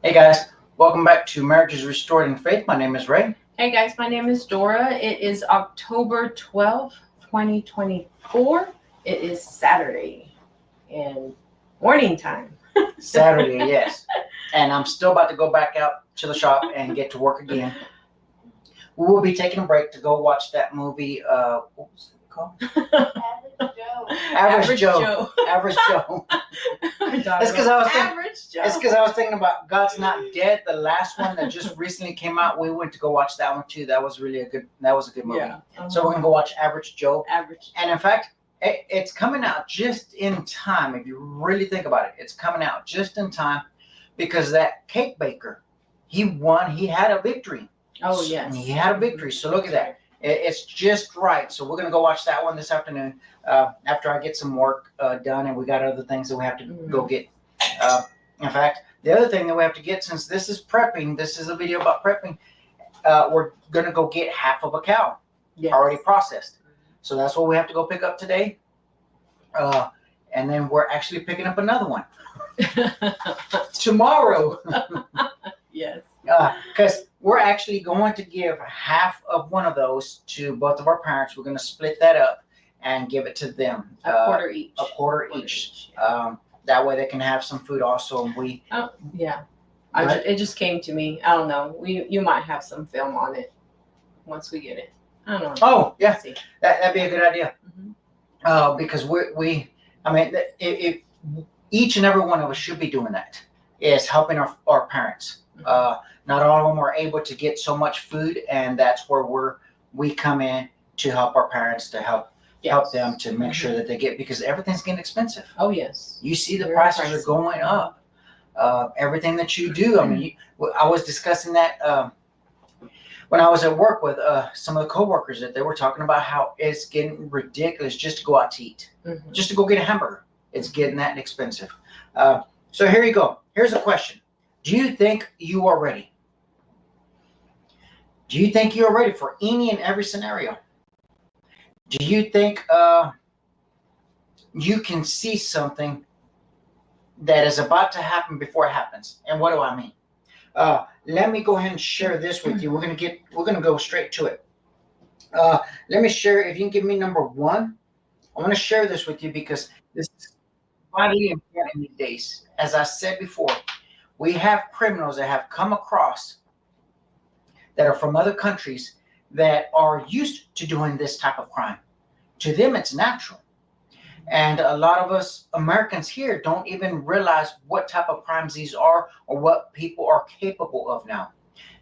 Hey guys, welcome back to Marriages Restored in Faith. My name is Ray. Hey guys, my name is Dora. It is October 12th, 2024. It is Saturday and morning time. Saturday, yes. And I'm still about to go back out to the shop and get to work again. We will be taking a break to go watch that movie. What was it called? Average Joe. Average Joe. It's because I was thinking about God's Not Dead, the last one that just recently came out. We went to go watch that one too. That was a good movie. Yeah. So we're gonna go watch Average Joe. And in fact, it's coming out just in time. If you really think about it, it's coming out just in time because that cake baker, he won. He had a victory. Oh yes. He had a victory. So look at that. It's just right. So we're going to go watch that one this afternoon after I get some work done, and we got other things that we have to go get. In fact, the other thing that we have to get, since this is prepping, this is a video about prepping, we're going to go get half of a cow already processed. So that's what we have to go pick up today. And then we're actually picking up another one tomorrow. Yes. Because we're actually going to give half of one of those to both of our parents. We're going to split that up and give it to them. A quarter each. A quarter each. That way they can have some food also. And we. Oh yeah. It just came to me. I don't know. You might have some film on it once we get it. I don't know. Oh yeah. That'd be a good idea. Mm-hmm. Because if each and every one of us should be doing that. Is helping our parents. Not all of them are able to get so much food, and that's where we come in to help our parents, to help them to make sure that they get, because everything's getting expensive. Oh yes. You see the prices are going up. Everything that you do. I mean, I was discussing that when I was at work with some of the coworkers, that they were talking about how it's getting ridiculous just to go out to eat, just to go get a hamburger. It's getting that expensive. So here you go. Here's a question. Do you think you are ready? Do you think you're ready for any and every scenario? Do you think you can see something that is about to happen before it happens? And what do I mean? Let me go ahead and share this with you. We're gonna go straight to it. Let me share. If you can give me number one, I want to share this with you because this is vitally important in these days. As I said before, we have criminals that have come across that are from other countries that are used to doing this type of crime. To them, it's natural. And a lot of us Americans here don't even realize what type of crimes these are or what people are capable of now.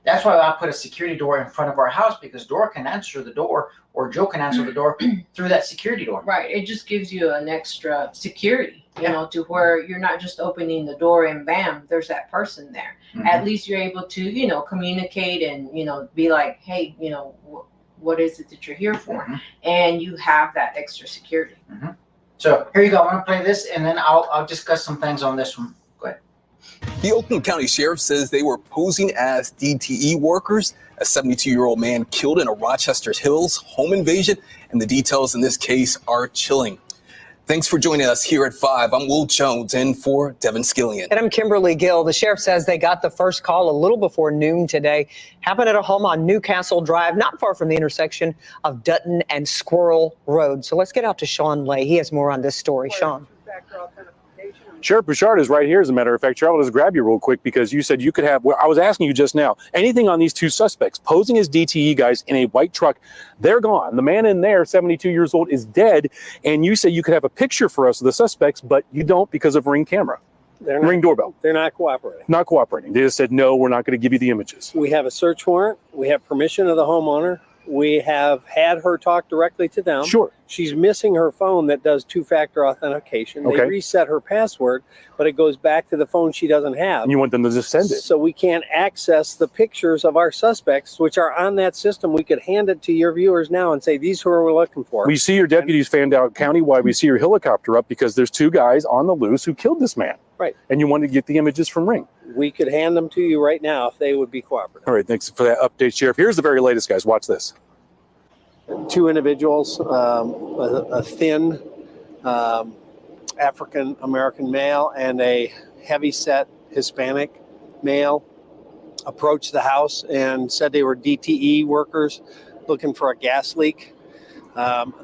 That's why I put a security door in front of our house, because Dora can answer the door, or Joe can answer the door through that security door. Right. It just gives you an extra security, you know, to where you're not just opening the door and bam, there's that person there. Mm-hmm. At least you're able to, communicate and, be like, hey, what is it that you're here for? Mm-hmm. And you have that extra security. Mm-hmm. So here you go. I want to play this, and then I'll discuss some things on this one. Go ahead. The Oakland County Sheriff says they were posing as DTE workers. A 72-year-old man killed in a Rochester Hills home invasion, and the details in this case are chilling. Thanks for joining us here at 5. I'm Will Jones in for Devin Skillian. And I'm Kimberly Gill. The sheriff says they got the first call a little before noon today. Happened at a home on Newcastle Drive, not far from the intersection of Dutton and Squirrel Road. So let's get out to Sean Lay. He has more on this story. Sean. Sheriff Bouchard is right here, as a matter of fact. I'll just grab you real quick because you said you could have, I was asking you just now, anything on these two suspects posing as DTE guys in a white truck. They're gone. The man in there, 72 years old, is dead. And you say you could have a picture for us of the suspects, but you don't because of Ring camera. Ring doorbell. They're not cooperating. Not cooperating. They just said, no, we're not going to give you the images. We have a search warrant. We have permission of the homeowner. We have had her talk directly to them. Sure. She's missing her phone that does two-factor authentication. They reset her password, but it goes back to the phone she doesn't have. And you want them to just send it. So we can't access the pictures of our suspects, which are on that system. We could hand it to your viewers now and say, these who are we looking for. We see your deputies fanned out countywide. We see your helicopter up because there's two guys on the loose who killed this man. Right. And you want to get the images from Ring. We could hand them to you right now if they would be cooperative. All right, thanks for that update, Sheriff. Here's the very latest, guys. Watch this. Two individuals, a thin African-American male and a heavy-set Hispanic male approached the house and said they were DTE workers looking for a gas leak.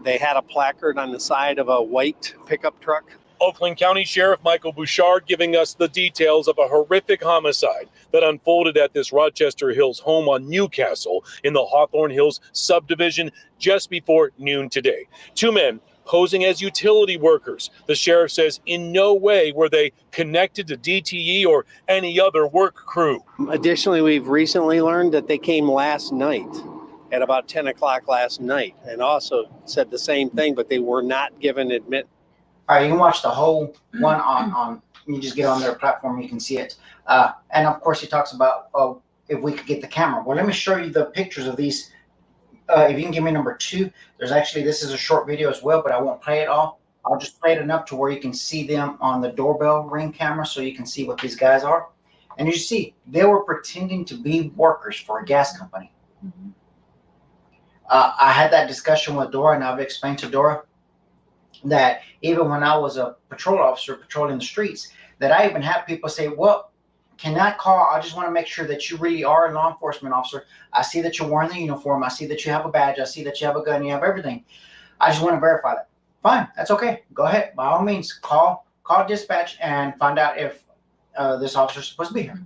They had a placard on the side of a white pickup truck. Oakland County Sheriff Michael Bouchard giving us the details of a horrific homicide that unfolded at this Rochester Hills home on Newcastle in the Hawthorne Hills subdivision just before noon today. Two men posing as utility workers. The sheriff says in no way were they connected to DTE or any other work crew. Additionally, we've recently learned that they came last night at about 10 o'clock last night and also said the same thing, but they were not given admit. All right, you can watch the whole one on you just get on their platform, you can see it. And of course, he talks about if we could get the camera. Well, let me show you the pictures of these. If you can give me number 2, there's actually, this is a short video as well, but I won't play it all. I'll just play it enough to where you can see them on the doorbell ring camera so you can see what these guys are. And you see, they were pretending to be workers for a gas company. Mhm. I had that discussion with Dora, and I've explained to Dora that even when I was a patrol officer patrolling the streets, that I even had people say, well, can I call? I just want to make sure that you really are a law enforcement officer. I see that you're wearing the uniform. I see that you have a badge. I see that you have a gun. You have everything. I just want to verify that. Fine. That's okay. Go ahead. By all means, call dispatch and find out if this officer is supposed to be here.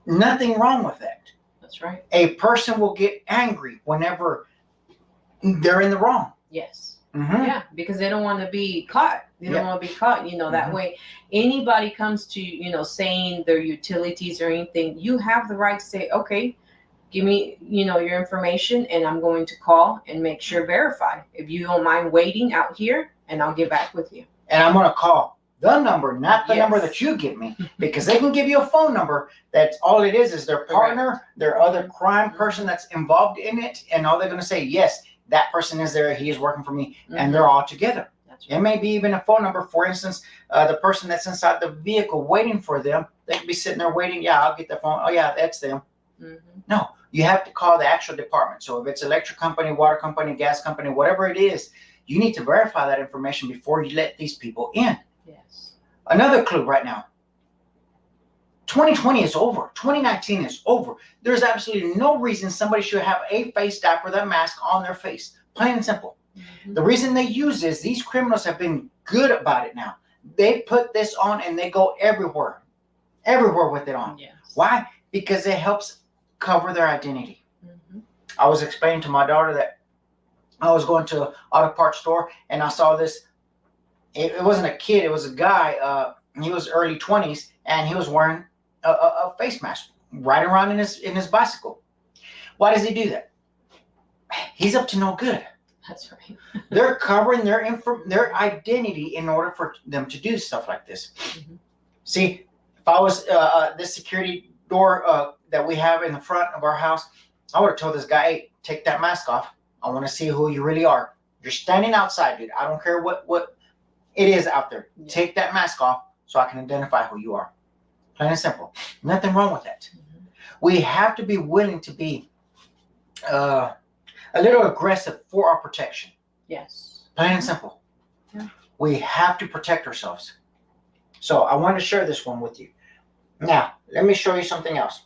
Nothing wrong with that. That's right. A person will get angry whenever they're in the wrong. Yes. Mm-hmm. Yeah, because they don't want to be caught. They don't want to be caught. That way, anybody comes to, saying their utilities or anything, you have the right to say, okay, give me, your information, and I'm going to call and make sure verify. If you don't mind waiting out here, and I'll get back with you. And I'm going to call the number, not the Yes. number that you give me, because they can give you a phone number that's all it is their partner, their other crime person that's involved in it, and all they're going to say, yes, that person is there, he is working for me, and they're all together. That's It may be even a phone number. For instance, the person that's inside the vehicle waiting for them, they could be sitting there waiting. Yeah, I'll get the phone. Oh, yeah, that's them. Mhm. No, you have to call the actual department. So if it's electric company, water company, gas company, whatever it is, you need to verify that information before you let these people in. Yes. Another clue right now. 2020 is over. 2019 is over. There's absolutely no reason somebody should have a face diaper, that mask on their face. Plain and simple. Mhm. The reason they use this, these criminals have been good about it now. They put this on and they go everywhere with it on. Yes. Why? Because it helps cover their identity. Mhm. I was explaining to my daughter that I was going to an auto parts store and I saw this. It wasn't a kid, it was a guy. He was early 20s and he was wearing a face mask, riding around in his bicycle. Why does he do that? He's up to no good. That's right. They're covering their identity in order for them to do stuff like this. Mhm. See, if I was this security door that we have in the front of our house, I would have told this guy, hey, take that mask off. I want to see who you really are. You're standing outside, dude. I don't care what it is out there. Yeah. Take that mask off so I can identify who you are. Plain and simple. Nothing wrong with that. Mhm. We have to be willing to be a little aggressive for our protection. Yes. Plain and simple. Yeah. We have to protect ourselves. So I want to share this one with you. Now, let me show you something else.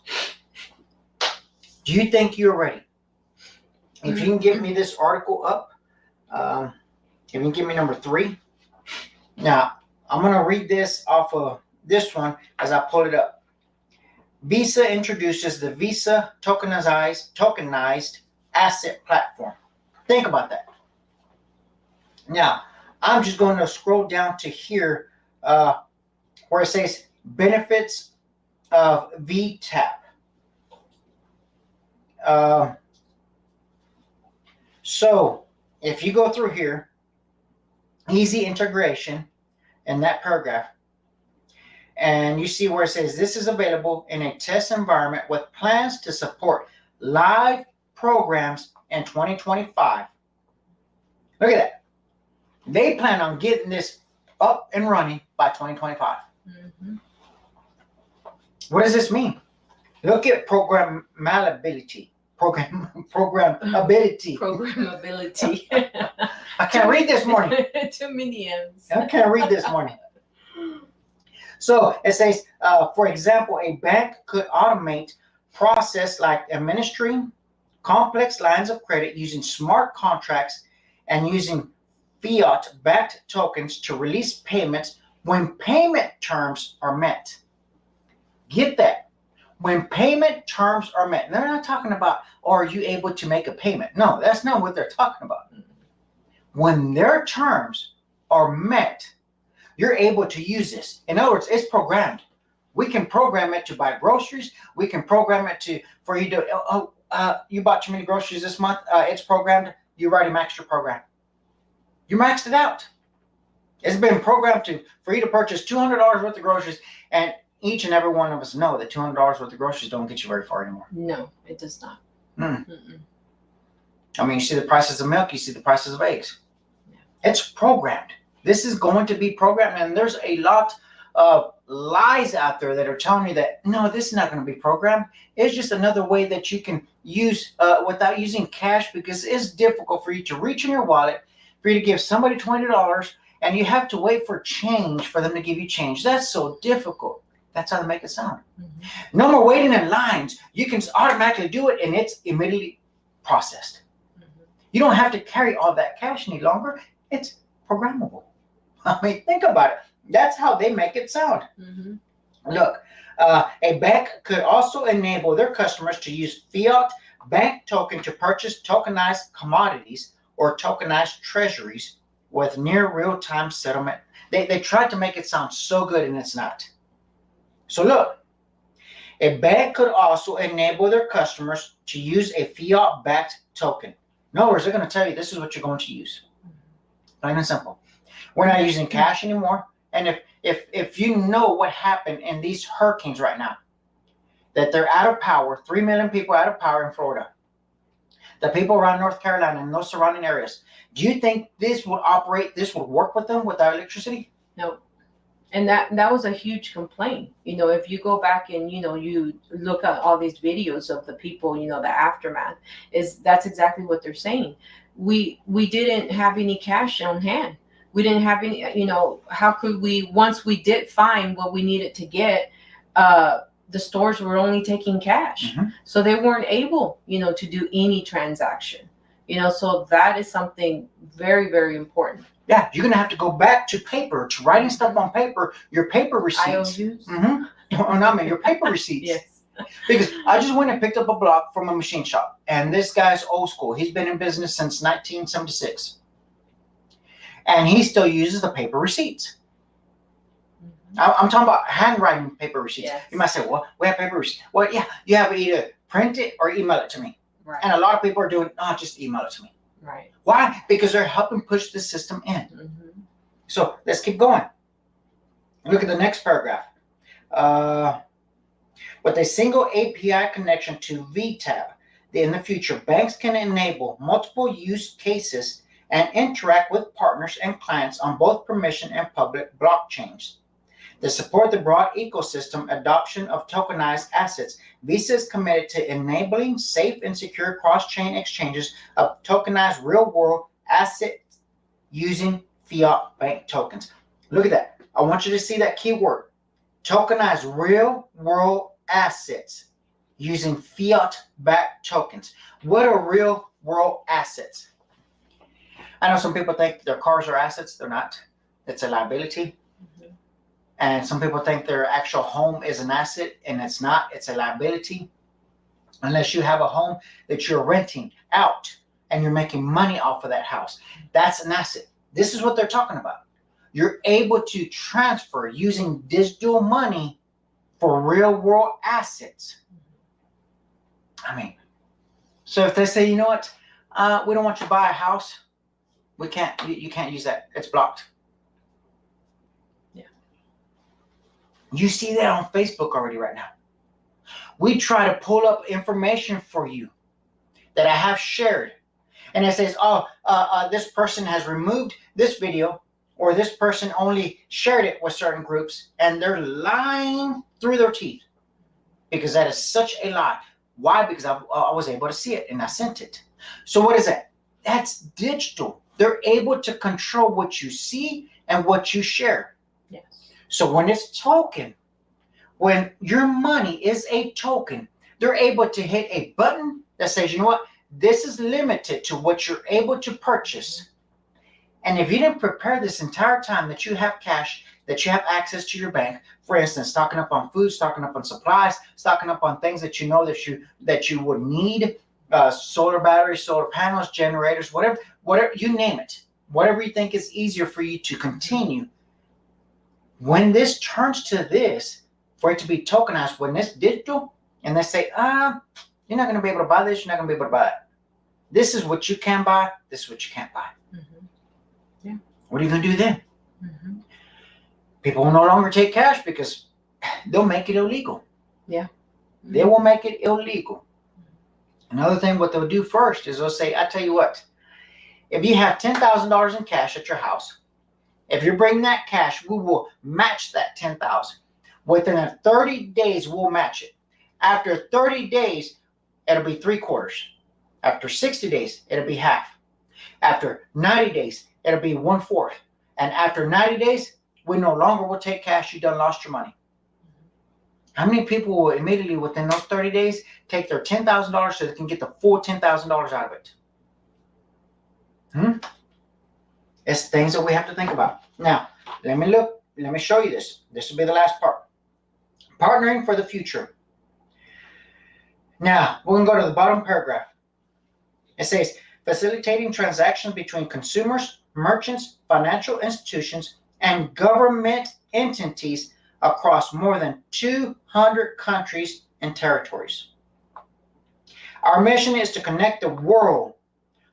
Do you think you're ready? If you can give me this article up, if you can give me number 3. Now, I'm going to read this off of this one as I pull it up. Visa introduces the Visa tokenized asset platform. Think about that. Now, I'm just going to scroll down to here where it says benefits of VTAP. So if you go through here, easy integration in that paragraph, and you see where it says this is available in a test environment with plans to support live programs in 2025. Look at that. They plan on getting this up and running by 2025. Mhm. What does this mean? Look at programmability. Programmability. Programmability. I can't read this morning. Too many M's. I can't read this morning. So it says, for example, a bank could automate process like administering complex lines of credit using smart contracts and using fiat-backed tokens to release payments when payment terms are met. Get that. When payment terms are met. They're not talking about, are you able to make a payment? No, that's not what they're talking about. When their terms are met, you're able to use this. In other words, it's programmed. We can program it to buy groceries. We can program it for you to, you bought too many groceries this month. It's programmed. You already maxed your program. You maxed it out. It's been programmed for you to purchase $200 worth of groceries, and each and every one of us know that $200 worth of groceries don't get you very far anymore. No, it does not. I mean, you see the prices of milk, you see the prices of eggs. Yeah. It's programmed. This is going to be programmed, and there's a lot of lies out there that are telling you that, no, this is not going to be programmed. It's just another way that you can use without using cash, because it's difficult for you to reach in your wallet, for you to give somebody $20, and you have to wait for change for them to give you change. That's so difficult. That's how they make it sound. No more waiting in lines. You can automatically do it, and it's immediately processed. You don't have to carry all that cash any longer. It's programmable. I mean, think about it. That's how they make it sound. Look, a bank could also enable their customers to use fiat bank token to purchase tokenized commodities or tokenized treasuries with near real-time settlement. They tried to make it sound so good, and it's not. So look, a bank could also enable their customers to use a fiat-backed token. In other words, they're going to tell you this is what you're going to use. Plain and simple. We're not using cash anymore. And if you know what happened in these hurricanes right now, that they're out of power, 3 million people out of power in Florida, the people around North Carolina and those surrounding areas, do you think this would work with them without electricity? No. And that was a huge complaint. If you go back and, you look at all these videos of the people, the aftermath, that's exactly what they're saying. We didn't have any cash on hand. We didn't have any, how could we, once we did find what we needed to get, the stores were only taking cash. So they weren't able, to do any transaction, so that is something very, very important. Yeah, you're going to have to go back to paper, to writing stuff on paper, your paper receipts. IOUs? Your paper receipts. Yes. Because I just went and picked up a block from a machine shop, and this guy's old school. He's been in business since 1976. And he still uses the paper receipts. I'm talking about handwriting paper receipts. Yes. You might say, well, we have paper receipts. Well, yeah, you have to either print it or email it to me. Right. And a lot of people are doing, just email it to me. Right. Why? Because they're helping push the system in. So let's keep going. Look at the next paragraph. With a single API connection to VTab, in the future, banks can enable multiple use cases and interact with partners and clients on both permission and public blockchains. To support the broad ecosystem adoption of tokenized assets, Visa is committed to enabling safe and secure cross-chain exchanges of tokenized real-world assets using fiat bank tokens. Look at that. I want you to see that keyword. Tokenized real-world assets using fiat-backed tokens. What are real-world assets? I know some people think their cars are assets. They're not. It's a liability. And some people think their actual home is an asset, and it's not. It's a liability. Unless you have a home that you're renting out and you're making money off of that house. That's an asset. This is what they're talking about. You're able to transfer using digital money for real world assets. I mean, so if they say, you know what, we don't want you to buy a house, we can't, you can't use that. It's blocked. You see that on Facebook already right now. We try to pull up information for you that I have shared. And it says, this person has removed this video, or this person only shared it with certain groups, and they're lying through their teeth. Because that is such a lie. Why? Because I was able to see it and I sent it. So what is that? That's digital. They're able to control what you see and what you share. Yes. So when it's token, when your money is a token, they're able to hit a button that says, you know what, this is limited to what you're able to purchase. And if you didn't prepare this entire time that you have cash, that you have access to your bank, for instance, stocking up on food, stocking up on supplies, stocking up on things that you know that you would need, solar batteries, solar panels, generators, whatever, you name it, whatever you think is easier for you to continue. When this turns to this, for it to be tokenized, when it's digital, and they say, you're not going to be able to buy this, you're not going to be able to buy it. This is what you can buy, this is what you can't buy. Yeah. What are you going to do then? People will no longer take cash because they'll make it illegal. Yeah. They will make it illegal. Another thing, what they'll do first is they'll say, I tell you what, if you have $10,000 in cash at your house, if you bring that cash, we will match that $10,000. Within 30 days, we'll match it. After 30 days, it'll be 3/4. After 60 days, it'll be half. After 90 days, it'll be 1/4. And after 90 days, we no longer will take cash. You done lost your money. How many people will immediately within those 30 days take their $10,000 so they can get the full $10,000 out of it? It's things that we have to think about. Now, let me show you this. This will be the last part. Partnering for the future. Now, we're going to go to the bottom paragraph. It says, facilitating transactions between consumers, merchants, financial institutions, and government entities across more than 200 countries and territories. Our mission is to connect the world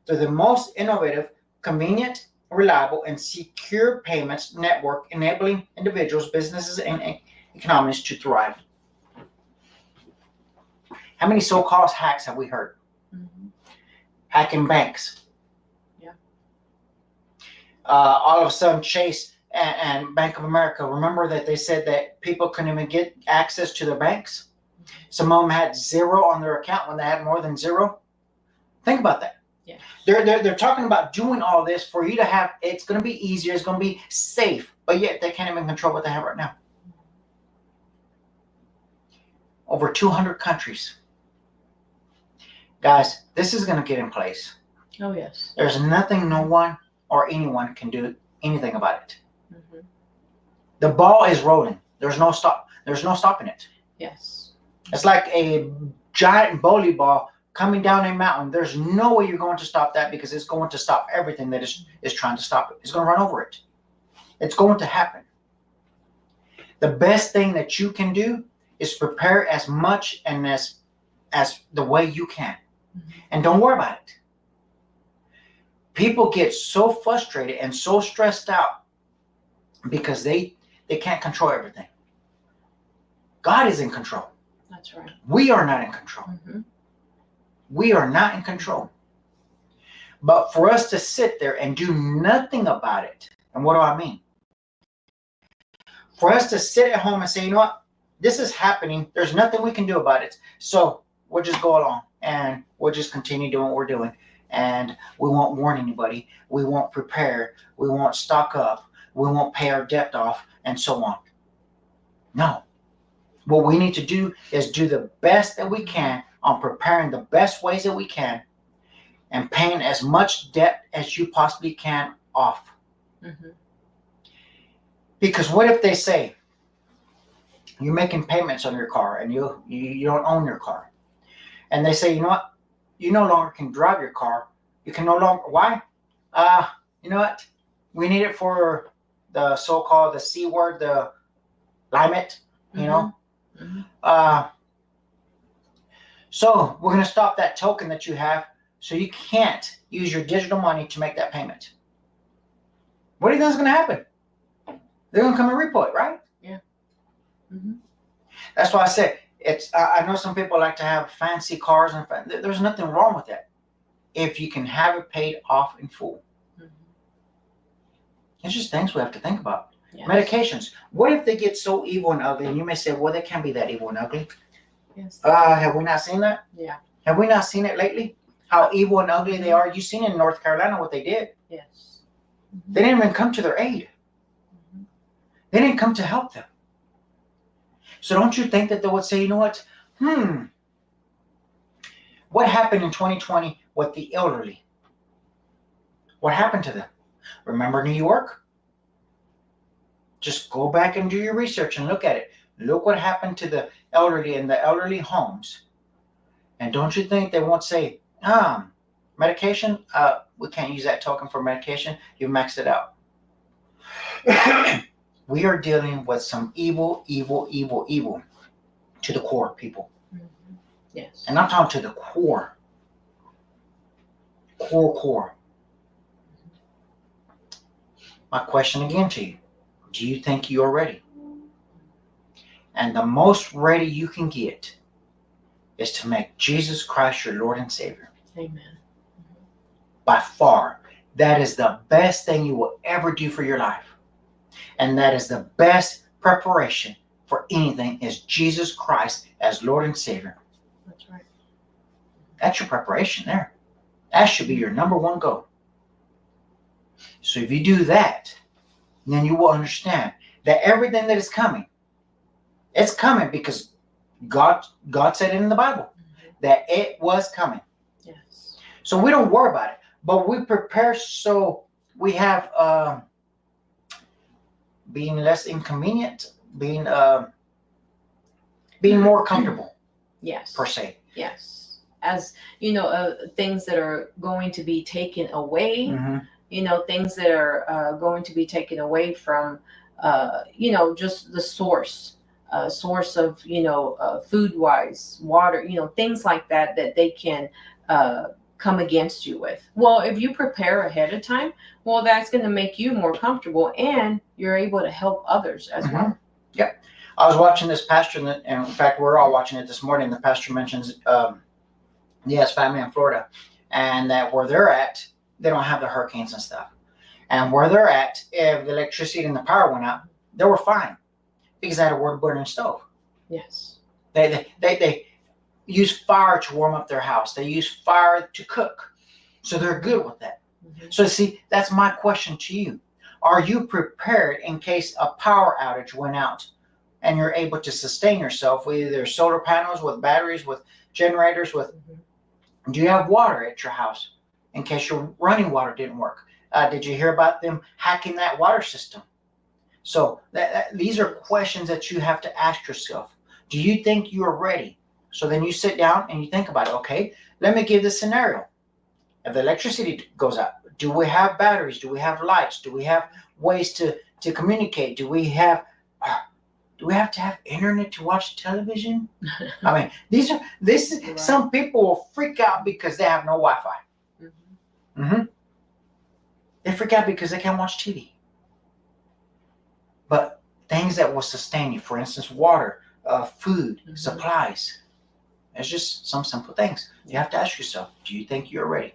to the most innovative, convenient, reliable, and secure payments network, enabling individuals, businesses, and economies to thrive. How many so-called hacks have we heard? Hacking banks. Yeah. All of a sudden, Chase and Bank of America, remember that they said that people couldn't even get access to their banks? Some of them had zero on their account when they had more than zero. Think about that. Yeah. They're talking about doing all this for you to have, it's going to be easier, it's going to be safe, but yet they can't even control what they have right now. Over 200 countries. Guys, this is going to get in place. Oh, yes. There's nothing no one or anyone can do anything about it. The ball is rolling. There's no stop. There's no stopping it. Yes. It's like a giant bowling ball coming down a mountain. There's no way you're going to stop that because it's going to stop everything that is trying to stop it. It's going to run over it. It's going to happen. The best thing that you can do is prepare as much and as the way you can. And don't worry about it. People get so frustrated and so stressed out because they can't control everything. God is in control. That's right. We are not in control. We are not in control. But for us to sit there and do nothing about it, and what do I mean? For us to sit at home and say, you know what, this is happening, there's nothing we can do about it, so we'll just go along and we'll just continue doing what we're doing, and we won't warn anybody, we won't prepare, we won't stock up, we won't pay our debt off, and so on. No. What we need to do is do the best that we can on preparing the best ways that we can and paying as much debt as you possibly can off. Because what if they say you're making payments on your car and you don't own your car, and they say, you know what, you no longer can drive your car, you can no longer, why? You know what, we need it for the so-called the C word, the limit, you know. So we're going to stop that token that you have so you can't use your digital money to make that payment. What do you think is going to happen? They're going to come and repo it, right? Yeah. That's why I said, I know some people like to have fancy cars, and there's nothing wrong with that if you can have it paid off in full. It's just things we have to think about. Yes. Medications. What if they get so evil and ugly? And you may say, well, they can't be that evil and ugly. Yes. Have we not seen that? Yeah. Have we not seen it lately? How evil and ugly they are? You've seen in North Carolina what they did. Yes. They didn't even come to their aid. They didn't come to help them. So don't you think that they would say, you know what? What happened in 2020 with the elderly? What happened to them? Remember New York? Just go back and do your research and look at it. Look what happened to the elderly in the elderly homes. And don't you think they won't say, medication? We can't use that token for medication. You've maxed it out. We are dealing with some evil to the core, people. Mm-hmm. Yes. And I'm talking to the core. Core. My question again to you. Do you think you're ready? And the most ready you can get is to make Jesus Christ your Lord and Savior. Amen. By far, that is the best thing you will ever do for your life. And that is the best preparation for anything is Jesus Christ as Lord and Savior. That's right. That's your preparation there. That should be your number one goal. So if you do that, then you will understand that everything that is coming, it's coming because God said it in the Bible that it was coming. Yes. So we don't worry about it, but we prepare so we have being less inconvenient, being more comfortable. Yes. Per se. Yes. As you know, things that are going to be taken away. Mm-hmm. Things that are going to be taken away from, just the source of, food-wise, water, things like that they can come against you with. Well, if you prepare ahead of time, well, that's going to make you more comfortable and you're able to help others as well. Yep. I was watching this pastor, and in fact, we're all watching it this morning. The pastor mentions he has family in Florida, and that where they're at, they don't have the hurricanes and stuff. And where they're at, if the electricity and the power went out, they were fine because they had a wood burning stove. Yes. They use fire to warm up their house. They use fire to cook. So they're good with that. Mm-hmm. So see, that's my question to you. Are you prepared in case a power outage went out and you're able to sustain yourself with either solar panels, with batteries, with generators, with do you have water at your house in case your running water didn't work? Did you hear about them hacking that water system? So these are questions that you have to ask yourself. Do you think you are ready? So then you sit down and you think about it. Okay, let me give this scenario. If the electricity goes out, do we have batteries? Do we have lights? Do we have ways to communicate? Do we have to have internet to watch television? I mean, Right. Some people will freak out because they have no Wi-Fi. Mm-hmm. They freak out because they can't watch TV. But things that will sustain you, for instance, water, food, supplies. It's just some simple things. You have to ask yourself, do you think you're ready?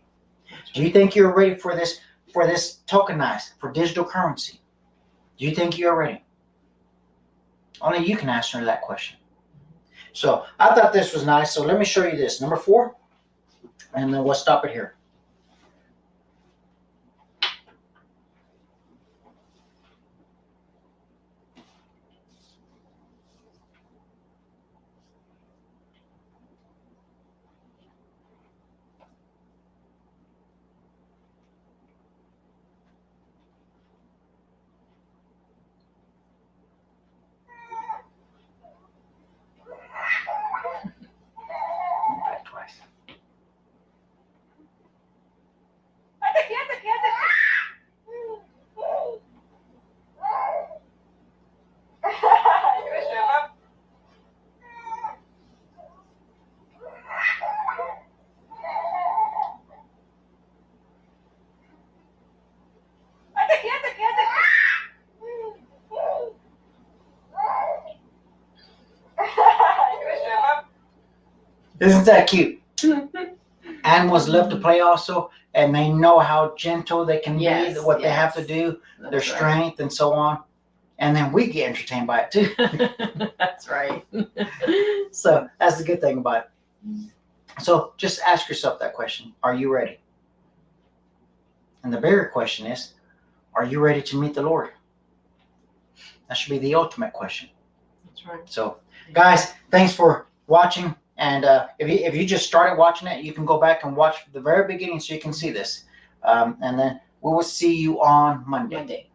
Do you think you're ready for this tokenized, for digital currency? Do you think you're ready? Only you can answer that question. So I thought this was nice. So let me show you this. Number 4. And then we'll stop it here. Back twice. Isn't that cute? Animals love to play also, and they know how gentle they can be, what they have to do, their strength, and so on. And then we get entertained by it too. That's right. So that's the good thing about it. So just ask yourself that question. Are you ready? And the bigger question is, are you ready to meet the Lord? That should be the ultimate question. That's right. So, guys, thanks for watching. And if you just started watching it, you can go back and watch the very beginning so you can see this. And then we will see you on Monday.